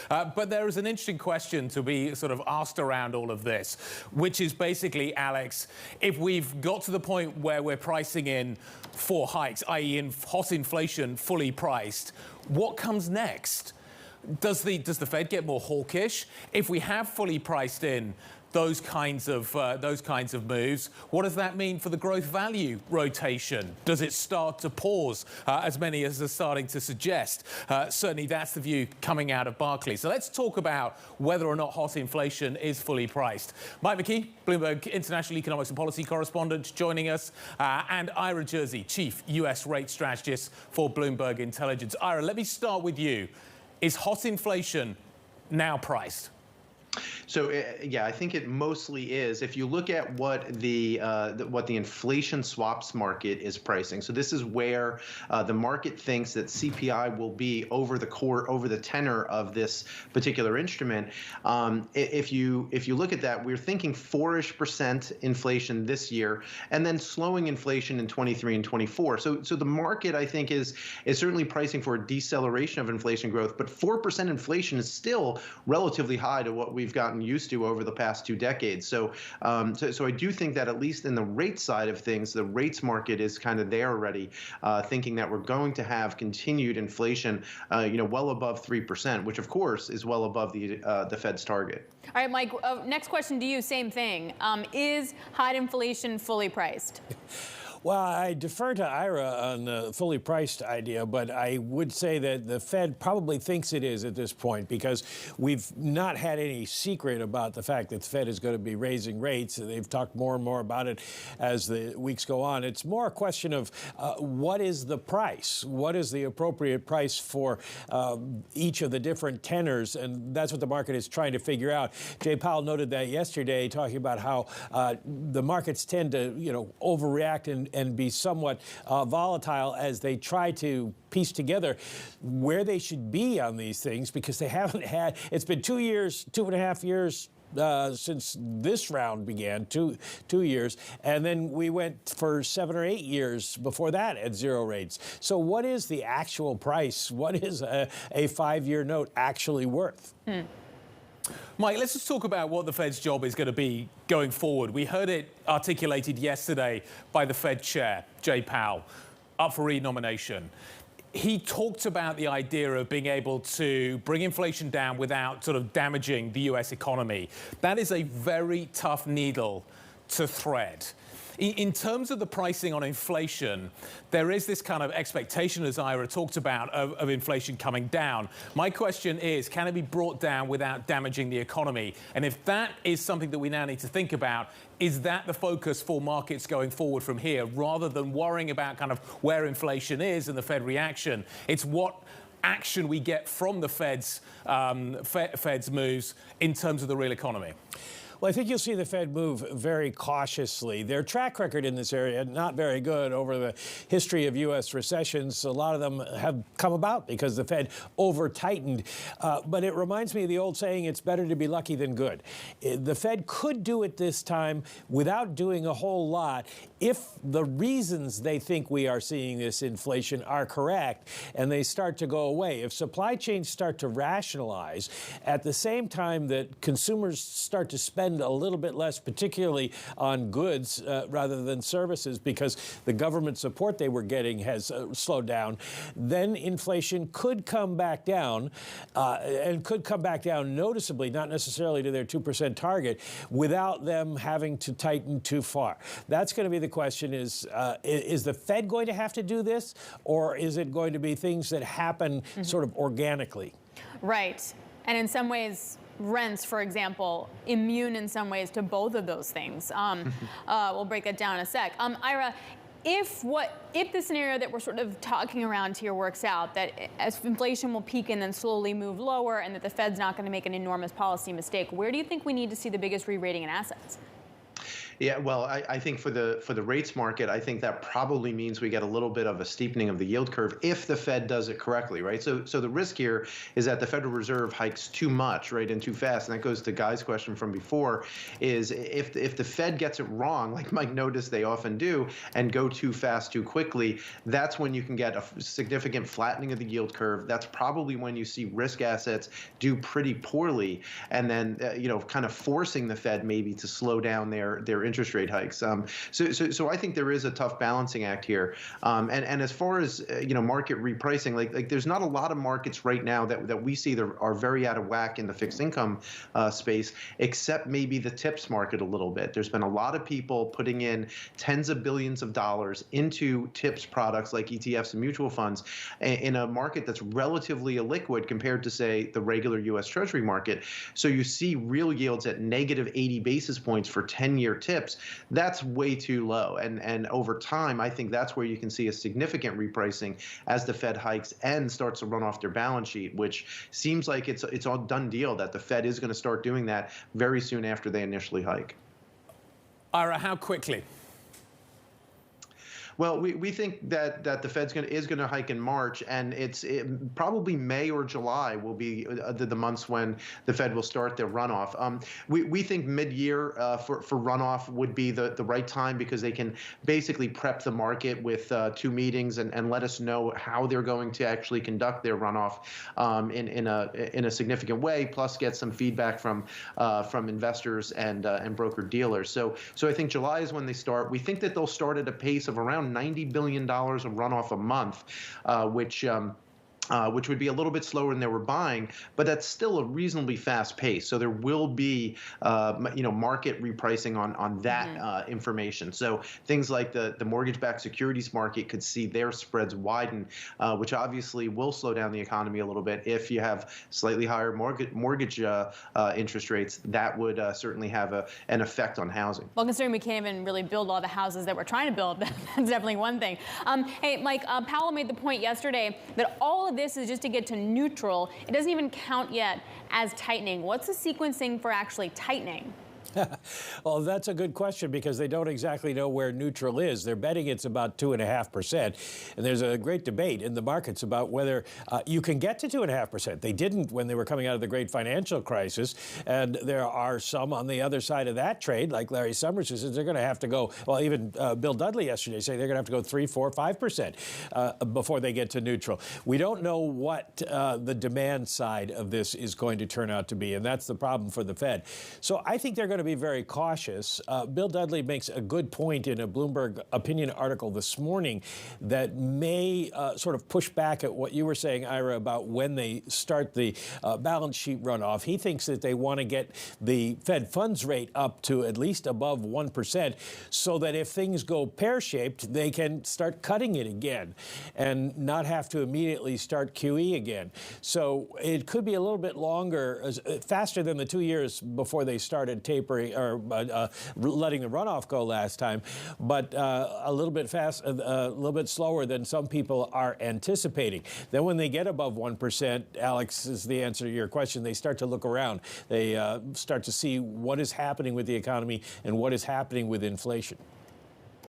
But there is an interesting question to be sort of asked around all of this, which is basically, Alex, if we've got to the point where we're pricing in 4 hikes, i.e. in hot inflation fully priced, what comes next? Does the Fed get more hawkish? If we have fully priced in those kinds of moves, what does that mean for the growth value rotation? Does it start to pause, as many as are starting to suggest? Certainly that's the view coming out of Barclays. So let's talk about whether or not hot inflation is fully priced. Mike McKee, Bloomberg International Economics and Policy Correspondent, joining us, and Ira Jersey, Chief US Rate Strategist for Bloomberg Intelligence. Ira, let me start with you. Is hot inflation now priced? So yeah, I think it mostly is. If you look at what the inflation swaps market is pricing, so this is where the market thinks that CPI will be over the tenor of this particular instrument. If you look at that, we're thinking 4-ish% inflation this year, and then slowing inflation in 23 and 24. So the market, I think, is certainly pricing for a deceleration of inflation growth, but 4% inflation is still relatively high to what we've gotten used to over the past 2 decades. So I do think that at least in the rate side of things, the rates market is kind of there already, thinking that we're going to have continued inflation, well above 3%, which of course is well above the Fed's target. All right, Mike, next question to you, same thing. Is hot inflation fully priced? Well, I defer to Ira on the fully priced idea, but I would say that the Fed probably thinks it is at this point, because we've not had any secret about the fact that the Fed is going to be raising rates. They've talked more and more about it as the weeks go on. It's more a question of what is the price? What is the appropriate price for each of the different tenors? And that's what the market is trying to figure out. Jay Powell noted that yesterday, talking about how the markets tend to, overreact and be somewhat volatile as they try to piece together where they should be on these things, because they haven't had, it's been 2.5 years since this round began, two years, and then we went for 7 or 8 years before that at zero rates. So what is the actual price? What is a 5-year note actually worth? Mike, let's just talk about what the Fed's job is going to be going forward. We heard it articulated yesterday by the Fed chair, Jay Powell, up for re-nomination. He talked about the idea of being able to bring inflation down without sort of damaging the US economy. That is a very tough needle to thread. In terms of the pricing on inflation, there is this kind of expectation, as Ira talked about, of inflation coming down. My question is, can it be brought down without damaging the economy? And if that is something that we now need to think about, is that the focus for markets going forward from here, rather than worrying about kind of where inflation is and the Fed reaction? It's what action we get from the Fed's moves in terms of the real economy. Well, I think you'll see the Fed move very cautiously. Their track record in this area, not very good over the history of U.S. recessions. A lot of them have come about because the Fed over-tightened. But it reminds me of the old saying, it's better to be lucky than good. The Fed could do it this time without doing a whole lot if the reasons they think we are seeing this inflation are correct and they start to go away. If supply chains start to rationalize at the same time that consumers start to spend a little bit less, particularly on goods rather than services, because the government support they were getting has slowed down, then inflation could come back down and could come back down noticeably, not necessarily to their 2% target, without them having to tighten too far. That's going to be the question, is the Fed going to have to do this, or is it going to be things that happen sort of organically? Right. And in some ways, rents, for example, immune in some ways to both of those things. We'll break that down in a sec. Ira, if the scenario that we're sort of talking around here works out, that as inflation will peak and then slowly move lower, and that the Fed's not going to make an enormous policy mistake, where do you think we need to see the biggest re-rating in assets? Yeah, well, I think for the rates market, I think that probably means we get a little bit of a steepening of the yield curve if the Fed does it correctly, right? So the risk here is that the Federal Reserve hikes too much, right, and too fast. And that goes to Guy's question from before, is if the Fed gets it wrong, like Mike noticed they often do, and go too fast too quickly, that's when you can get a significant flattening of the yield curve. That's probably when you see risk assets do pretty poorly, and then kind of forcing the Fed maybe to slow down their interest rate hikes. So I think there is a tough balancing act here. And as far as market repricing, like there's not a lot of markets right now that we see that are very out of whack in the fixed income space, except maybe the TIPS market a little bit. There's been a lot of people putting in tens of billions of dollars into TIPS products like ETFs and mutual funds in a market that's relatively illiquid compared to, say, the regular U.S. Treasury market. So you see real yields at negative 80 basis points for 10-year TIPS. That's way too low. And over time, I think that's where you can see a significant repricing as the Fed hikes and starts to run off their balance sheet, which seems like it's a done deal that the Fed is going to start doing that very soon after they initially hike. Ira, how quickly? Well, we think that the Fed's is going to hike in March, and probably May or July will be the months when the Fed will start their runoff. We think mid-year for runoff would be the right time, because they can basically prep the market with 2 meetings and let us know how they're going to actually conduct their runoff in a significant way, plus get some feedback from investors and broker dealers. So I think July is when they start. We think that they'll start at a pace of around $90 billion of runoff a month, which would be a little bit slower than they were buying, but that's still a reasonably fast pace. So there will be, market repricing on that information. So things like the mortgage-backed securities market could see their spreads widen, which obviously will slow down the economy a little bit. If you have slightly higher mortgage interest rates, that would certainly have an effect on housing. Well, considering we can't even really build all the houses that we're trying to build, that's definitely one thing. Hey, Mike, Powell made the point yesterday that all of this is just to get to neutral. It doesn't even count yet as tightening. What's the sequencing for actually tightening? Well, that's a good question, because they don't exactly know where neutral is. They're betting it's about 2.5%. And there's a great debate in the markets about whether you can get to 2.5%. They didn't when they were coming out of the great financial crisis. And there are some on the other side of that trade, like Larry Summers, who says they're going to have to go, well, even Bill Dudley yesterday saying they're going to have to go 3, 4, 5% before they get to neutral. We don't know what the demand side of this is going to turn out to be. And that's the problem for the Fed. So I think they're going to be very cautious. Bill Dudley makes a good point in a Bloomberg opinion article this morning that may sort of push back at what you were saying, Ira, about when they start the balance sheet runoff. He thinks that they want to get the Fed funds rate up to at least above 1%, so that if things go pear-shaped, they can start cutting it again and not have to immediately start QE again. So it could be a little bit longer, faster than the 2 years before they started tapering or letting the runoff go last time, but a little bit a little bit slower than some people are anticipating. Then when they get above 1%, Alex, is the answer to your question, they start to look around. They start to see what is happening with the economy and what is happening with inflation.